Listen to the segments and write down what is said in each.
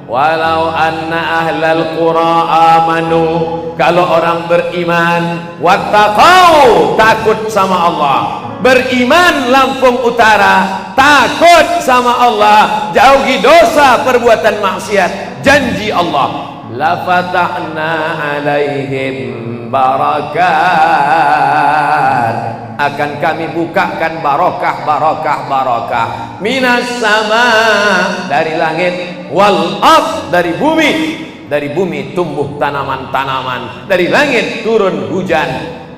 walau anna ahlal qura amanu, kalau orang beriman, wattaqau, takut sama Allah, beriman Lampung Utara, takut sama Allah, jauhi dosa perbuatan maksiat, janji Allah, la fatahna alaihim barakat, akan kami bukakan barokah minas sama, dari langit, wal ard, dari bumi tumbuh tanaman-tanaman, dari langit turun hujan.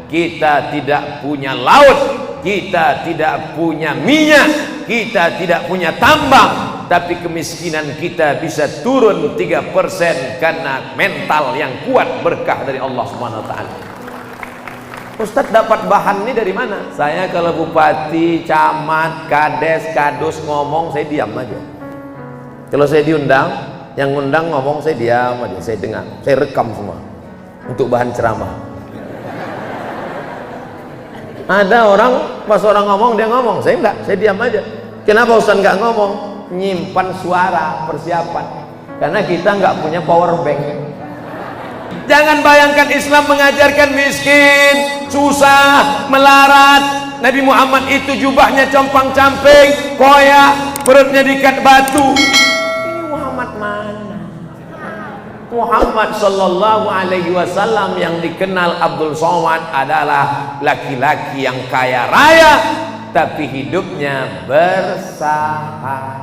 Kita tidak punya laut, kita tidak punya minyak, kita tidak punya tambang, tapi kemiskinan kita bisa turun 3% karena mental yang kuat, berkah dari Allah Subhanahu wa taala. Ustadz dapat bahan ini dari mana? Saya kalau bupati, camat, kades, kadus ngomong, saya diam aja. Kalau saya diundang, yang ngundang ngomong, saya diam aja, saya dengar, saya rekam semua untuk bahan ceramah. Ada orang, pas orang ngomong, dia ngomong, saya enggak, saya diam aja. Kenapa Ustadz enggak ngomong? Nyimpan suara, persiapan. Karena kita enggak punya power bank. Jangan bayangkan Islam mengajarkan miskin, susah, melarat. Nabi Muhammad itu jubahnya compang-camping, koyak, perutnya diikat batu. Ini Muhammad mana? Muhammad sallallahu alaihi wasallam yang dikenal Abdul Somad adalah laki-laki yang kaya raya, tapi hidupnya bersahaja.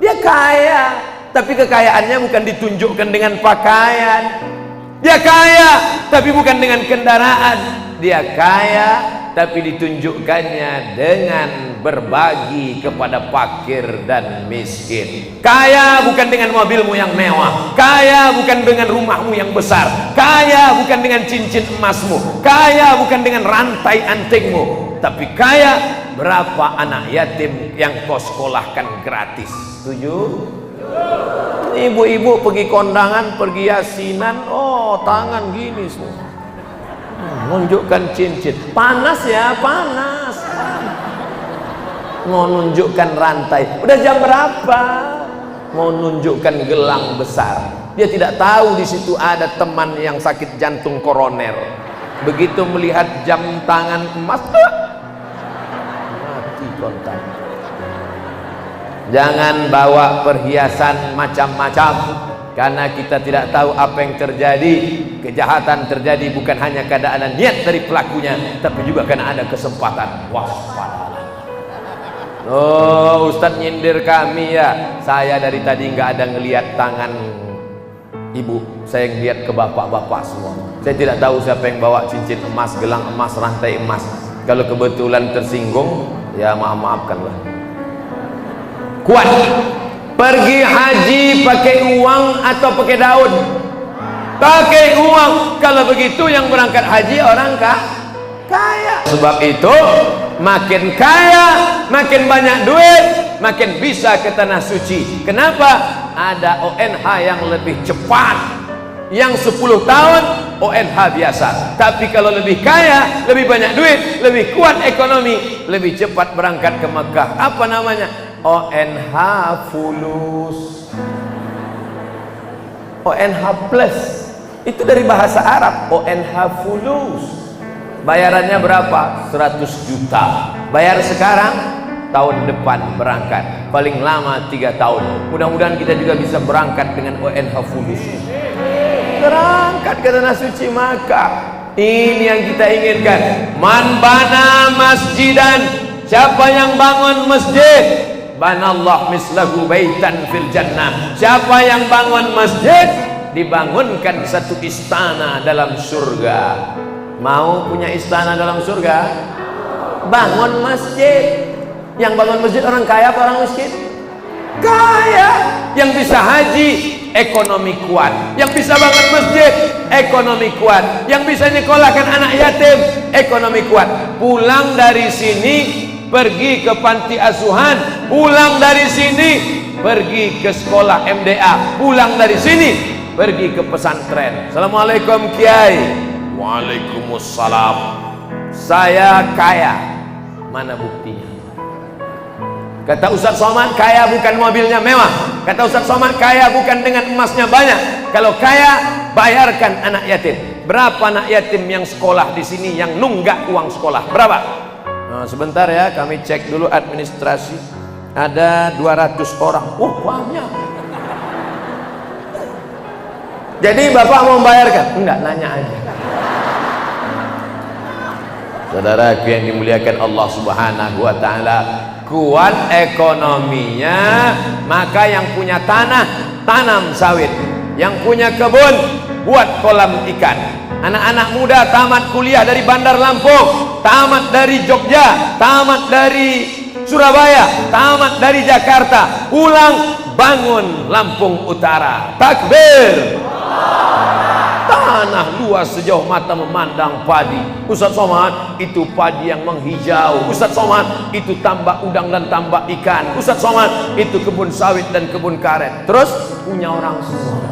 Dia kaya, tapi kekayaannya bukan ditunjukkan dengan pakaian. Dia kaya, tapi bukan dengan kendaraan. Dia kaya, tapi ditunjukkannya dengan berbagi kepada fakir dan miskin. Kaya bukan dengan mobilmu yang mewah, kaya bukan dengan rumahmu yang besar, kaya bukan dengan cincin emasmu, kaya bukan dengan rantai antingmu, tapi kaya berapa anak yatim yang kau sekolahkan gratis. Setuju? Ibu-ibu pergi kondangan, pergi yasinan, oh tangan gini semua, nunjukkan cincin, panas ya, panas. Mau nunjukkan rantai, udah jam berapa? Mau nunjukkan gelang besar. Dia tidak tahu di situ ada teman yang sakit jantung koroner. Begitu melihat jam tangan emas, mati kontak. Jangan bawa perhiasan macam-macam, karena kita tidak tahu apa yang terjadi. Kejahatan terjadi bukan hanya karena ada niat dari pelakunya, tapi juga karena ada kesempatan. Waspada. Oh, Ustadz nyindir kami ya. Saya dari tadi nggak ada ngelihat tangan ibu, saya ngelihat ke bapak-bapak semua. Saya tidak tahu siapa yang bawa cincin emas, gelang emas, rantai emas. Kalau kebetulan tersinggung, ya maafkanlah. Kuat. Pergi haji pakai uang atau pakai daun? Pakai uang. Kalau begitu yang berangkat haji orang kaya. Sebab itu makin kaya, makin banyak duit, makin bisa ke tanah suci. Kenapa? Ada ONH yang lebih cepat. Yang 10 tahun ONH biasa. Tapi kalau lebih kaya, lebih banyak duit, lebih kuat ekonomi, lebih cepat berangkat ke Mekah. Apa namanya? ONH fulus, ONH plus. Itu dari bahasa Arab. ONH fulus. Bayarannya berapa? 100 juta. Bayar sekarang, tahun depan berangkat. Paling lama 3 tahun. Mudah-mudahan kita juga bisa berangkat dengan ONH fulus. Berangkat ke tanah suci Makkah. Ini yang kita inginkan. Man bana masjidan, siapa yang bangun masjid, banallah mislahu baitan fil jannah. Siapa yang bangun masjid, dibangunkan satu istana dalam surga. Mau punya istana dalam surga? Bangun masjid. Yang bangun masjid orang kaya apa orang miskin? Kaya. Yang bisa haji, ekonomi kuat. Yang bisa bangun masjid, ekonomi kuat. Yang bisa nyekolahkan anak yatim, ekonomi kuat. Pulang dari sini, pergi ke panti asuhan, pulang dari sini pergi ke sekolah MDA, pulang dari sini pergi ke pesantren. Assalamualaikum Kiai. Waalaikumsalam. Saya kaya. Mana buktinya? Kata Ustaz Somad, kaya bukan mobilnya mewah. Kata Ustaz Somad, kaya bukan dengan emasnya banyak. Kalau kaya, bayarkan anak yatim. Berapa anak yatim yang sekolah di sini yang nunggak uang sekolah? Berapa? Nah, sebentar ya, kami cek dulu administrasi. Ada 200 orang. Banyak. Jadi Bapak mau membayarkan? Enggak, nanya aja. Saudaraku yang dimuliakan Allah Subhanahu wa taala, kuat ekonominya, maka yang punya tanah tanam sawit, yang punya kebun buat kolam ikan. Anak-anak muda tamat kuliah dari Bandar Lampung, tamat dari Jogja, tamat dari Surabaya, tamat dari Jakarta, pulang bangun Lampung Utara. Takbir. Tanah luas sejauh mata memandang padi. Ustaz Somad, itu padi yang menghijau. Ustaz Somad, itu tambak udang dan tambak ikan. Ustaz Somad, itu kebun sawit dan kebun karet. Terus punya orang semua.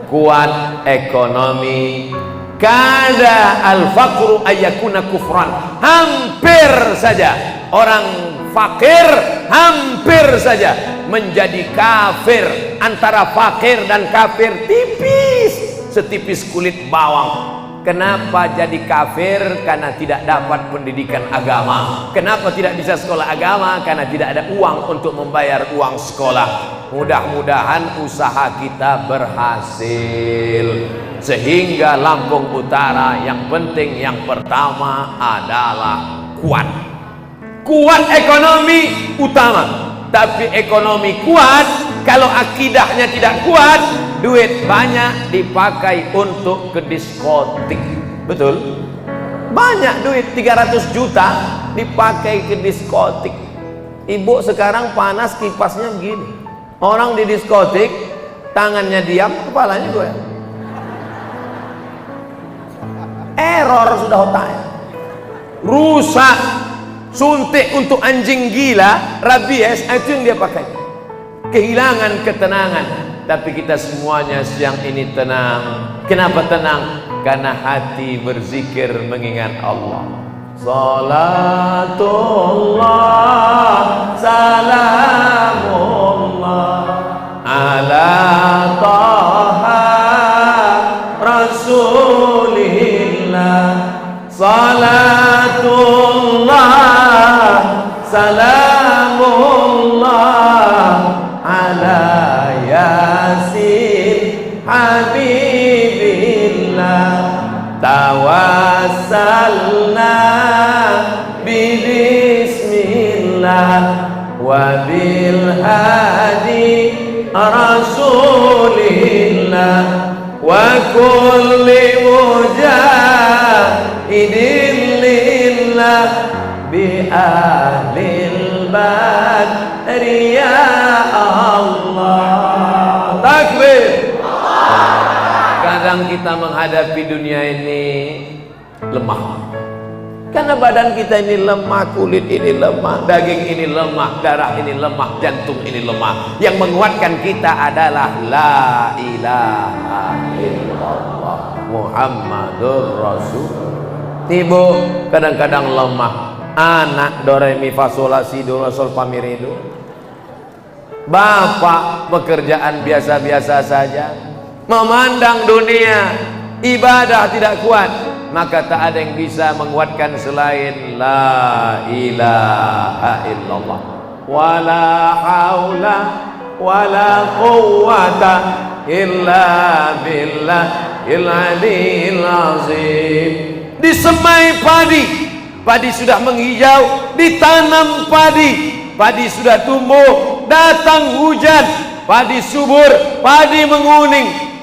Kuat ekonomi. Kada al-faqru ayyakuna kufran. Hampir saja orang fakir, hampir saja menjadi kafir. Antara fakir dan kafir tipis, setipis kulit bawang. Kenapa jadi kafir? Karena tidak dapat pendidikan agama. Kenapa tidak bisa sekolah agama? Karena tidak ada uang untuk membayar uang sekolah. Mudah-mudahan usaha kita berhasil, sehingga Lampung Utara yang penting, yang pertama adalah kuat. Kuat ekonomi utama. Tapi ekonomi kuat, kalau akidahnya tidak kuat, duit banyak dipakai untuk ke diskotik. Betul? Banyak duit, 300 juta dipakai ke diskotik. Ibu sekarang panas kipasnya begini. Orang di diskotik, tangannya diam, kepalanya goyang. Error sudah otaknya. Rusak. Suntik untuk anjing gila, rabies, itu yang dia pakai. Kehilangan ketenangan. Tapi kita semuanya siang ini tenang. Kenapa tenang? Karena hati berzikir mengingat Allah. Salatullah salamullah ala taha rasulillah. Salatullah salamullah ala yasin habibillah. Tawassalna bismillah wa bil hadi rasulillah wa kulli mujahidin lillah bi ahlil badri ya Allah. Takbir. Kadang kita menghadapi dunia ini lemah, karena badan kita ini lemah, kulit ini lemah, daging ini lemah, darah ini lemah, jantung ini lemah. Yang menguatkan kita adalah la ilaha illallah Muhammadur Rasul. Ibu kadang-kadang lemah, anak do re mi fa sol la si do sol fa mi re do. Bapak pekerjaan biasa-biasa saja, memandang dunia, ibadah tidak kuat, maka tak ada yang bisa menguatkan selain la ilaha illallah. Wala haula wala quwwata illa billahil aliyil azim. Disemai padi, padi sudah menghijau, ditanam padi, padi sudah tumbuh, datang hujan, padi subur, padi menguning.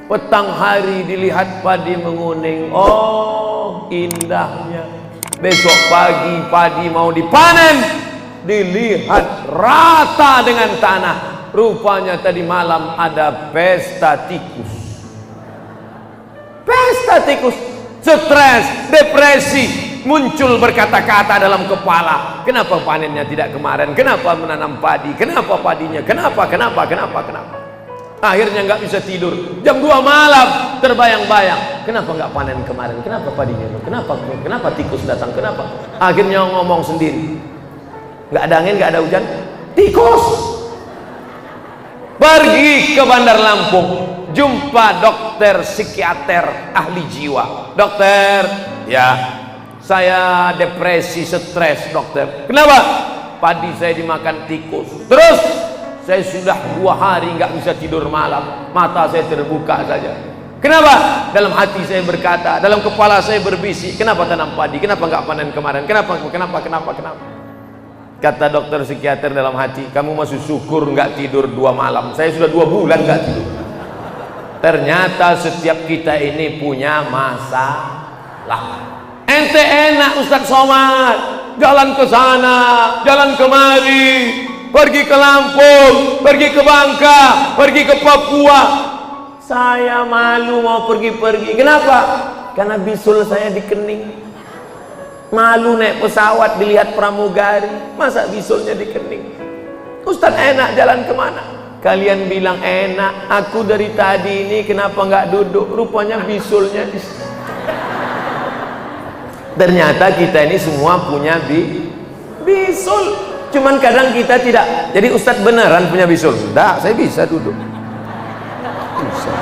Petang hari dilihat padi menguning, oh indahnya. Besok pagi padi mau dipanen, dilihat rata dengan tanah. Rupanya tadi malam ada pesta tikus. Pesta tikus, stres, depresi, muncul berkata-kata dalam kepala. Kenapa panennya tidak kemarin? Kenapa menanam padi? Kenapa padinya? Kenapa? Akhirnya nggak bisa tidur. Jam 2 malam terbayang-bayang. Kenapa nggak panen kemarin? Kenapa padinya? Kenapa tikus datang? Kenapa? Akhirnya ngomong sendiri. Nggak ada angin, nggak ada hujan. Tikus. Pergi ke Bandar Lampung, jumpa dokter psikiater ahli jiwa. Dokter, ya, saya depresi, stres, dokter. Kenapa? Padi saya dimakan tikus. Terus saya sudah 2 hari nggak bisa tidur malam, mata saya terbuka saja. Kenapa? Dalam hati saya berkata, dalam kepala saya berbisik, kenapa tanam padi? Kenapa nggak panen kemarin? Kenapa? Kata dokter psikiater dalam hati, kamu masih syukur nggak tidur 2 malam. Saya sudah 2 bulan nggak tidur. Ternyata setiap kita ini punya masalah. Ente enak Ustaz Somad, jalan ke sana, jalan kemari, pergi ke Lampung, pergi ke Bangka, pergi ke Papua. Saya malu mau pergi-pergi. Kenapa? Karena bisul saya dikening. Malu naik pesawat dilihat pramugari, masa bisulnya dikening. Ustaz enak jalan kemana? Kalian bilang enak, aku dari tadi ini kenapa nggak duduk? Rupanya bisulnya di... Ternyata kita ini semua punya bisul. Cuman kadang kita tidak. Jadi Ustadz beneran punya bisul? Enggak, saya bisa duduk. Bisa.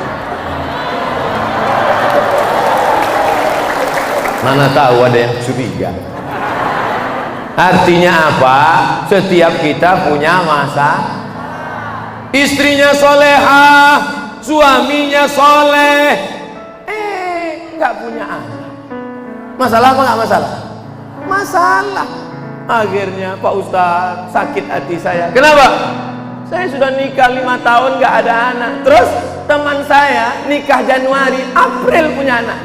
Mana tahu ada yang curiga. Artinya apa? Setiap kita punya masa. Istrinya solehah, suaminya soleh, nggak punya anak. Masalah apa nggak masalah? Masalah. Akhirnya Pak Ustadz sakit hati saya. Kenapa? Saya sudah nikah 5 tahun nggak ada anak. Terus teman saya nikah Januari, April punya anak.